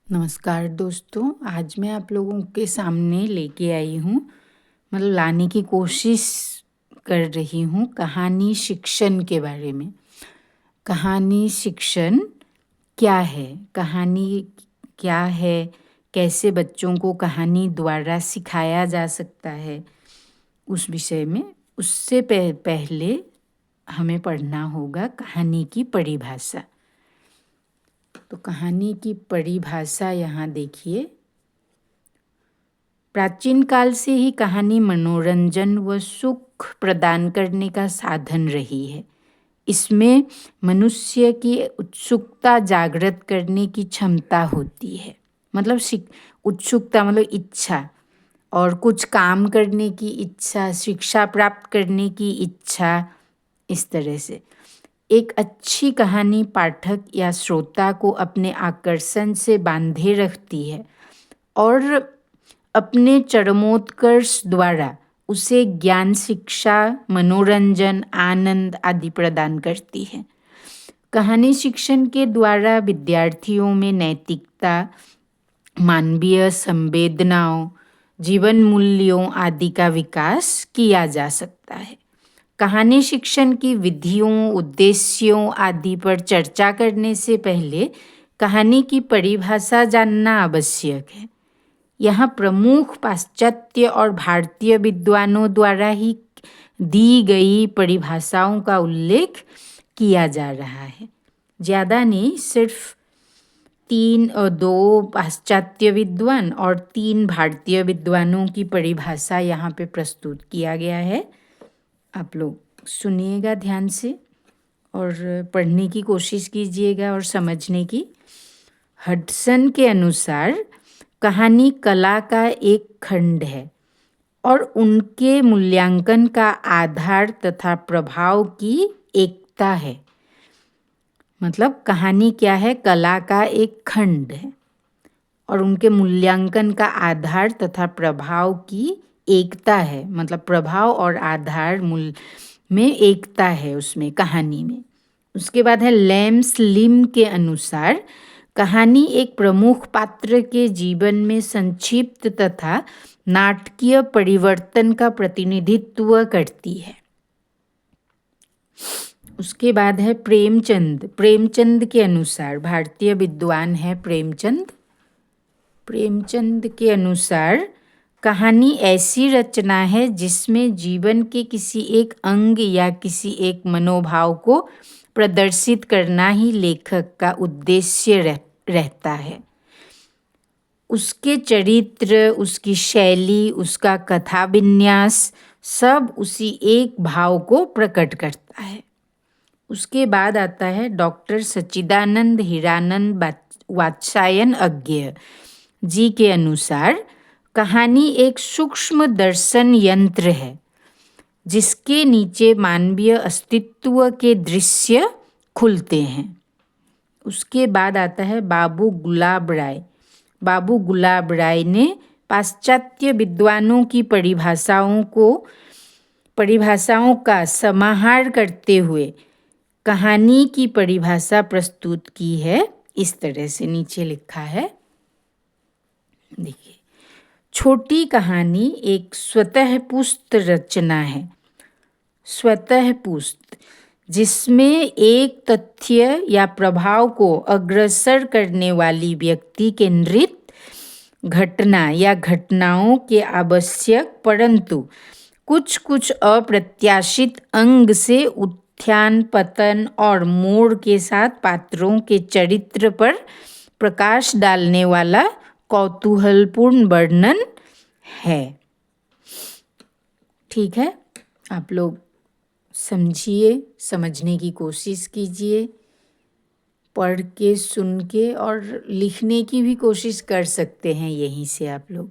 नमस्कार दोस्तों, आज मैं आप लोगों के सामने लेके आई हूँ, मतलब लाने की कोशिश कर रही हूँ कहानी शिक्षण के बारे में। कहानी शिक्षण क्या है? कहानी क्या है? कैसे बच्चों को कहानी द्वारा सिखाया जा सकता है? उस विषय में उससे पहले हमें पढ़ना होगा कहानी की परिभाषा। तो कहानी की परिभाषा यहाँ देखिए। प्राचीन काल से ही कहानी मनोरंजन व सुख प्रदान करने का साधन रही है। इसमें मनुष्य की उत्सुकता जागृत करने की क्षमता होती है। मतलब उत्सुकता मतलब इच्छा, और कुछ काम करने की इच्छा, शिक्षा प्राप्त करने की इच्छा, इस तरह से। एक अच्छी कहानी पाठक या श्रोता को अपने आकर्षण से बांधे रखती है और अपने चरमोत्कर्ष द्वारा उसे ज्ञान, शिक्षा, मनोरंजन, आनंद आदि प्रदान करती है। कहानी शिक्षण के द्वारा विद्यार्थियों में नैतिकता, मानवीय संवेदनाओं, जीवन मूल्यों आदि का विकास किया जा सकता है। कहानी शिक्षण की विधियों, उद्देश्यों आदि पर चर्चा करने से पहले कहानी की परिभाषा जानना आवश्यक है। यहाँ प्रमुख पाश्चात्य और भारतीय विद्वानों द्वारा ही दी गई परिभाषाओं का उल्लेख किया जा रहा है। ज़्यादा नहीं, सिर्फ 2 पाश्चात्य विद्वान और 3 भारतीय विद्वानों की परिभाषा यहाँ पे प्रस्तुत किया गया है। आप लोग सुनिएगा ध्यान से और पढ़ने की कोशिश कीजिएगा और समझने की। हडसन के अनुसार कहानी कला का एक खंड है और उनके मूल्यांकन का आधार तथा प्रभाव की एकता है। मतलब कहानी क्या है? कला का एक खंड है और उनके मूल्यांकन का आधार तथा प्रभाव की एकता है। मतलब प्रभाव और आधार मूल में एकता है उसमें, कहानी में। उसके बाद है लेम्स लिम के अनुसार कहानी एक प्रमुख पात्र के जीवन में संक्षिप्त तथा नाटकीय परिवर्तन का प्रतिनिधित्व करती है। उसके बाद है प्रेमचंद। प्रेमचंद के अनुसार, भारतीय विद्वान है प्रेमचंद। प्रेमचंद के अनुसार कहानी ऐसी रचना है जिसमें जीवन के किसी एक अंग या किसी एक मनोभाव को प्रदर्शित करना ही लेखक का उद्देश्य रहता है। उसके चरित्र, उसकी शैली, उसका कथा विन्यास सब उसी एक भाव को प्रकट करता है। उसके बाद आता है डॉक्टर सच्चिदानंद हीरानंद वात्स्यायन अज्ञेय जी के अनुसार कहानी एक सूक्ष्म दर्शन यंत्र है जिसके नीचे मानवीय अस्तित्व के दृश्य खुलते हैं। उसके बाद आता है बाबू गुलाब राय। बाबू गुलाब राय ने पाश्चात्य विद्वानों की परिभाषाओं का समाहार करते हुए कहानी की परिभाषा प्रस्तुत की है। इस तरह से नीचे लिखा है, देखिए। छोटी कहानी एक स्वतः पुस्त रचना है। स्वतः पुस्त, जिसमें एक तथ्य या प्रभाव को अग्रसर करने वाली व्यक्ति केंद्रित घटना या घटनाओं के आवश्यक परंतु कुछ अप्रत्याशित अंग से उत्थान, पतन और मोड़ के साथ पात्रों के चरित्र पर प्रकाश डालने वाला कौतूहलपूर्ण वर्णन है। ठीक है, आप लोग समझिए, समझने की कोशिश कीजिए, पढ़ के, सुन के और लिखने की भी कोशिश कर सकते हैं यहीं से आप लोग।